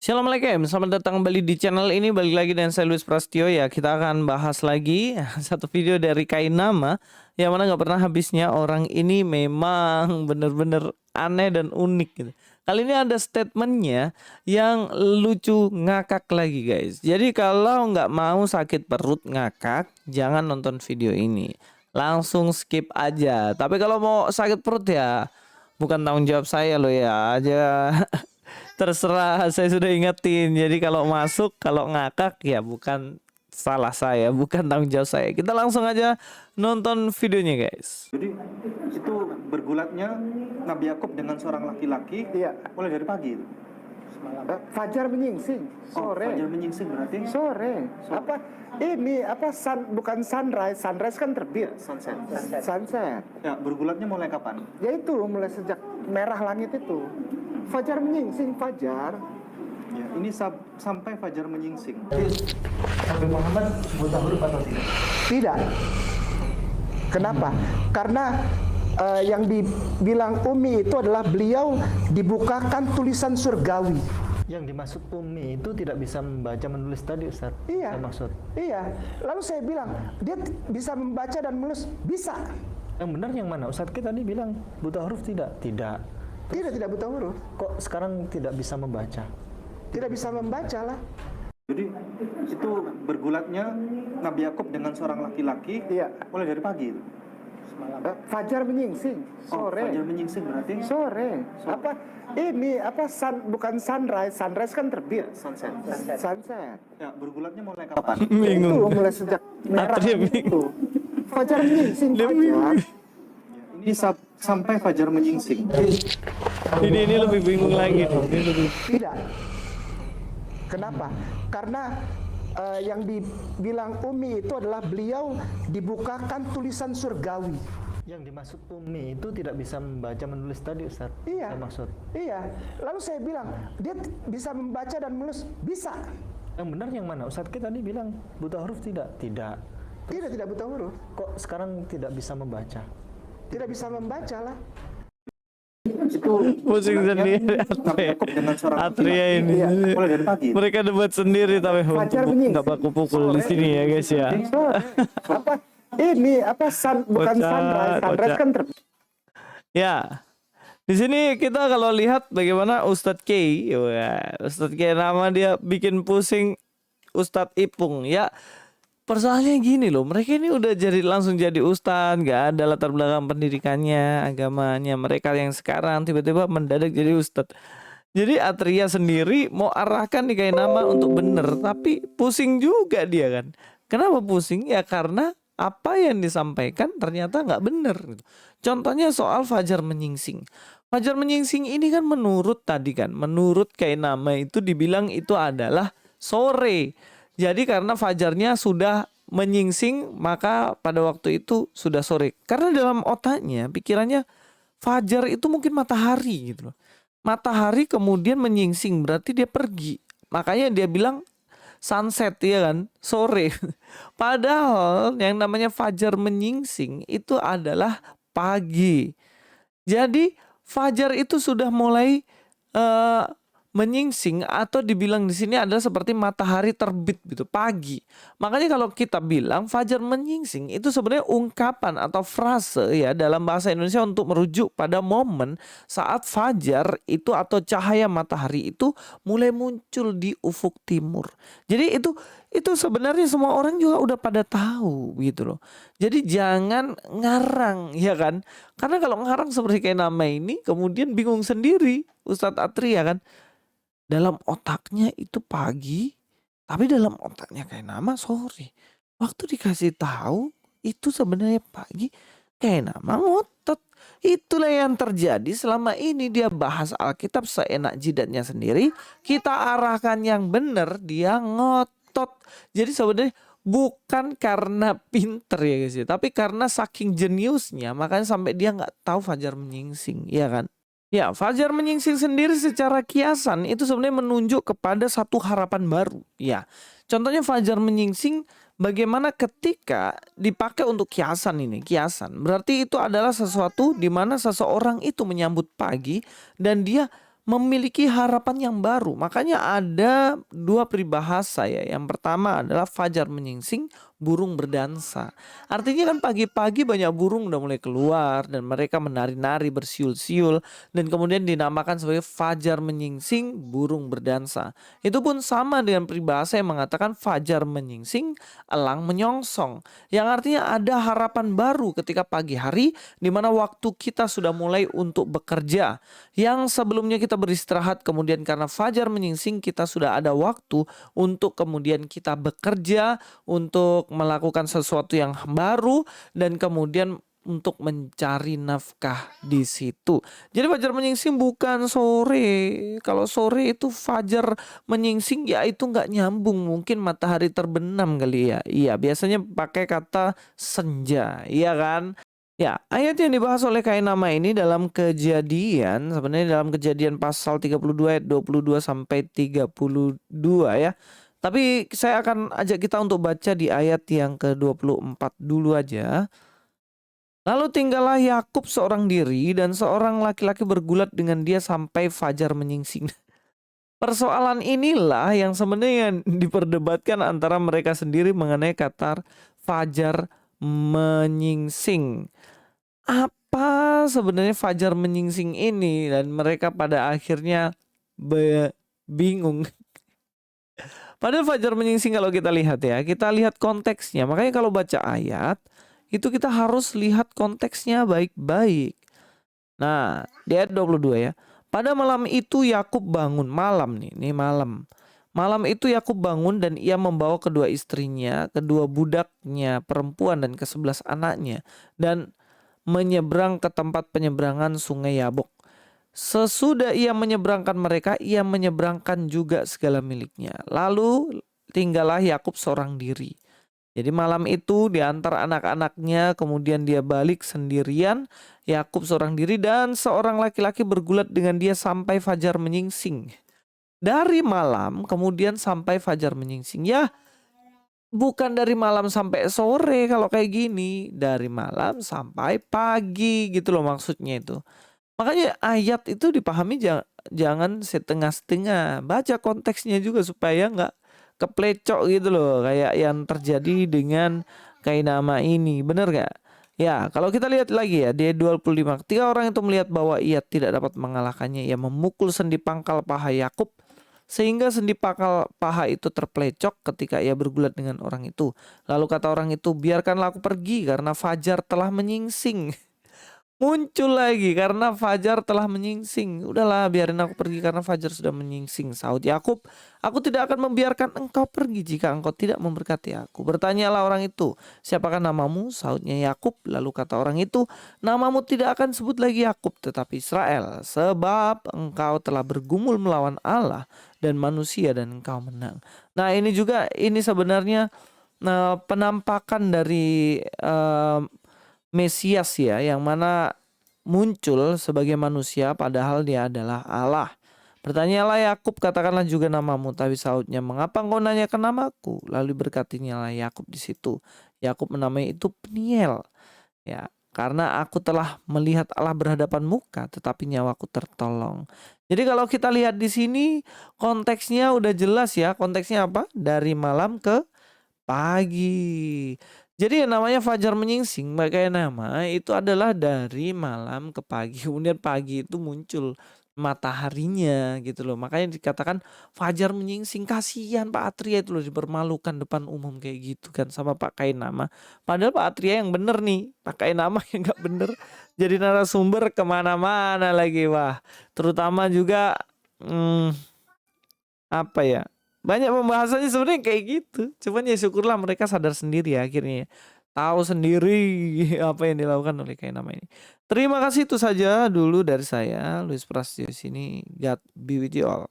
Assalamualaikum, selamat datang kembali di channel ini. Balik lagi dengan saya Luis Prasetyo ya. Kita akan bahas lagi satu video dari Kainama yang mana nggak pernah habisnya. Orang ini memang bener-bener aneh dan unik gitu. Kali ini ada statementnya yang lucu ngakak lagi guys. Jadi kalau nggak mau sakit perut ngakak, jangan nonton video ini. Langsung skip aja. Tapi kalau mau sakit perut ya bukan tanggung jawab saya loh ya aja. Terserah, saya sudah ingetin. Jadi kalau masuk, kalau ngakak ya bukan salah saya, bukan tanggung jawab saya. Kita langsung aja nonton videonya, guys. Jadi itu bergulatnya Nabi Yakub dengan seorang laki-laki Iya. mulai dari pagi itu. Fajar menyingsing sore. Fajar menyingsing berarti Sore. Apa ini bukan sunrise. Sunrise kan terbit. sunset. Sunset. Ya, bergulatnya mulai kapan? Yaitu mulai sejak merah langit itu. Fajar menyingsing fajar. Ya, ini sampai fajar menyingsing. Nabi Muhammad buta huruf atau tidak? Tidak. Kenapa? Karena yang dibilang Umi itu adalah beliau dibukakan tulisan surgawi. Yang dimaksud Umi itu tidak bisa membaca menulis tadi Ustaz. Iya. Saya maksud. Iya. Lalu saya bilang dia bisa membaca dan menulis, bisa. Yang benar yang mana? Ustaz kita tadi bilang buta huruf tidak. Tidak. Tidak buta huruf. Kok sekarang tidak bisa membaca? Tidak bisa membaca lah. Jadi itu bergulatnya Nabi Yakub dengan seorang laki-laki Iya. mulai dari pagi itu. Fajar menyingsing sore. Fajar menyingsing berarti Sore. Apa ini bukan sunrise. Sunrise kan terbit. sunset. Sunset. Ya, bergulatnya mulai kapan? Itu Bingung. mulai sejak merah Atria itu. Fajar menyingsing fajar. Ini sampai fajar menyingsing. Ini lebih bingung lagi nih. Ini lebih- Tidak. Kenapa? Karena yang dibilang Umi itu adalah beliau dibukakan tulisan surgawi. Yang dimaksud Umi itu tidak bisa membaca menulis tadi Ustaz. Iya. Saya maksud. Iya. Lalu saya bilang dia bisa membaca dan menulis, bisa. Yang benar yang mana? Ustaz kita tadi bilang buta huruf tidak. Tidak. Tidak buta huruf. Kok sekarang tidak bisa membaca? Tidak bisa membaca lah. Itu Pusing sendiri Nabi Yakub dengan seorang Atria ini. Iya. mulai dari pagi. Mereka debat sendiri tapi Fajar untuk menyingsing. nggak baku pukul di sini ya guys ya. Sore. Apa ini bukan Kocak, sunrise. Sunrise kocak. kan terbit. Ya. Di sini kita kalau lihat bagaimana Ustadz K, wah, Ustadz K nama dia bikin pusing Ustadz Ipung ya. Persoalannya gini loh, mereka ini udah langsung jadi ustadz, nggak ada latar belakang pendidikannya, agamanya. Mereka yang sekarang tiba-tiba mendadak jadi ustadz. Jadi Atria sendiri mau arahkan nih kayak nama untuk bener, tapi pusing juga dia kan. Kenapa pusing? Ya karena apa yang disampaikan ternyata nggak bener. Gitu. Contohnya soal fajar menyingsing. Fajar menyingsing ini kan menurut kayak nama itu dibilang itu adalah sore. Jadi karena fajarnya sudah menyingsing maka pada waktu itu sudah sore. Karena dalam otaknya, pikirannya fajar itu mungkin matahari gitu loh. Matahari kemudian menyingsing berarti dia pergi. Makanya dia bilang sunset ya kan, sore. Padahal yang namanya fajar menyingsing itu adalah pagi. Jadi fajar itu sudah mulai menyingsing atau dibilang di sini adalah seperti matahari terbit gitu pagi. Makanya kalau kita bilang fajar menyingsing itu sebenarnya ungkapan atau frase ya dalam bahasa Indonesia untuk merujuk pada momen saat fajar itu atau cahaya matahari itu mulai muncul di ufuk timur. Jadi itu sebenarnya semua orang juga udah pada tahu gitu loh. Jadi jangan ngarang ya kan. Karena kalau ngarang seperti kayak nama ini kemudian bingung sendiri Ustadz Atria kan. Dalam otaknya itu pagi, tapi dalam otaknya kayak nama sore. Waktu dikasih tahu itu sebenarnya pagi, kayak nama ngotot. Itulah yang terjadi selama ini dia bahas Alkitab seenak jidatnya sendiri. Kita arahkan yang benar, dia ngotot. Jadi sebenarnya bukan karena pinter ya guys ya, tapi karena saking jeniusnya, makanya sampai dia nggak tahu fajar menyingsing, ya kan? Ya, fajar menyingsing sendiri secara kiasan itu sebenarnya menunjuk kepada satu harapan baru. Ya, contohnya fajar menyingsing bagaimana ketika dipakai untuk kiasan ini. Kiasan berarti itu adalah sesuatu di mana seseorang itu menyambut pagi dan dia memiliki harapan yang baru. Makanya ada dua peribahasa ya. Yang pertama adalah fajar menyingsing, burung berdansa. Artinya kan pagi-pagi banyak burung udah mulai keluar dan mereka menari-nari bersiul-siul dan kemudian dinamakan sebagai fajar menyingsing, burung berdansa. Itu pun sama dengan peribahasa yang mengatakan fajar menyingsing, elang menyongsong. Yang artinya ada harapan baru ketika pagi hari di mana waktu kita sudah mulai untuk bekerja. Yang sebelumnya kita beristirahat, kemudian karena fajar menyingsing kita sudah ada waktu untuk kemudian kita bekerja, untuk melakukan sesuatu yang baru dan kemudian untuk mencari nafkah di situ. Jadi fajar menyingsing bukan sore. Kalau sore itu fajar menyingsing ya itu nggak nyambung. Mungkin matahari terbenam kali ya. Iya, biasanya pakai kata senja, iya kan? Ya, ayat yang dibahas oleh Kainama ini dalam Kejadian, sebenarnya dalam Kejadian pasal 32 ayat 22 sampai 32 ya. Tapi saya akan ajak kita untuk baca di ayat yang ke-24 dulu aja. Lalu tinggallah Yakub seorang diri dan seorang laki-laki bergulat dengan dia sampai fajar menyingsing. Persoalan inilah yang sebenarnya diperdebatkan antara mereka sendiri mengenai kata fajar menyingsing. Apa sebenarnya fajar menyingsing ini, dan mereka pada akhirnya bingung. Padahal fajar menyingsing kalau kita lihat ya, kita lihat konteksnya. Makanya kalau baca ayat, itu kita harus lihat konteksnya baik-baik. Nah, di ayat 22 ya. Pada malam itu Yakub bangun, malam nih, ini malam. Malam itu Yakub bangun dan ia membawa kedua istrinya, kedua budaknya perempuan dan ke-11 anaknya dan menyeberang ke tempat penyeberangan sungai Yabok. Sesudah ia menyeberangkan mereka, ia menyeberangkan juga segala miliknya. Lalu tinggallah Yakub seorang diri. Jadi malam itu di antara anak-anaknya, kemudian dia balik sendirian, Yakub seorang diri dan seorang laki-laki bergulat dengan dia sampai fajar menyingsing. Dari malam kemudian sampai fajar menyingsing. Ya, bukan dari malam sampai sore kalau kayak gini, dari malam sampai pagi gitu loh maksudnya itu. Makanya ayat itu dipahami jangan setengah-setengah. Baca konteksnya juga supaya nggak keplecok gitu loh. Kayak yang terjadi dengan Kainama ini. Bener nggak? Ya, kalau kita lihat lagi ya, di 25. Ketika orang itu melihat bahwa ia tidak dapat mengalahkannya, ia memukul sendi pangkal paha Yakub sehingga sendi pangkal paha itu terplecok ketika ia bergulat dengan orang itu. Lalu kata orang itu, biarkanlah aku pergi karena fajar telah menyingsing. Muncul lagi karena fajar telah menyingsing. Udahlah, biarin aku pergi karena fajar sudah menyingsing. Sahut Yakub, aku tidak akan membiarkan engkau pergi jika engkau tidak memberkati aku. Bertanyalah orang itu, siapakah namamu? Sahutnya Yakub. Lalu kata orang itu, namamu tidak akan sebut lagi Yakub tetapi Israel, sebab engkau telah bergumul melawan Allah dan manusia dan engkau menang. Nah, ini sebenarnya penampakan dari Mesias ya, yang mana muncul sebagai manusia padahal dia adalah Allah. Bertanyalah Yakub, katakanlah juga namamu. Tapi sahutnya, mengapa engkau nanyakan namaku? Lalu berkatinya lah Yakub di situ. Yakub menamai itu Peniel. Ya, karena aku telah melihat Allah berhadapan muka, tetapi nyawaku tertolong. Jadi kalau kita lihat di sini konteksnya udah jelas ya. Konteksnya apa? Dari malam ke pagi. Jadi yang namanya fajar menyingsing, makanya nama itu adalah dari malam ke pagi. Kemudian pagi itu muncul mataharinya gitu loh. Makanya dikatakan fajar menyingsing. Kasihan Pak Atria itu loh, dipermalukan depan umum kayak gitu kan sama Pak Kainama. Padahal Pak Atria yang bener nih, Pak Kainama yang gak bener. Jadi narasumber kemana-mana lagi. Wah, terutama juga apa ya, banyak pembahasannya sebenarnya kayak gitu. Cuman ya syukurlah mereka sadar sendiri ya akhirnya. Tahu sendiri apa yang dilakukan oleh Kainama ini. Terima kasih, itu saja dulu dari saya, Luis Prasetyo di sini. God be with you all.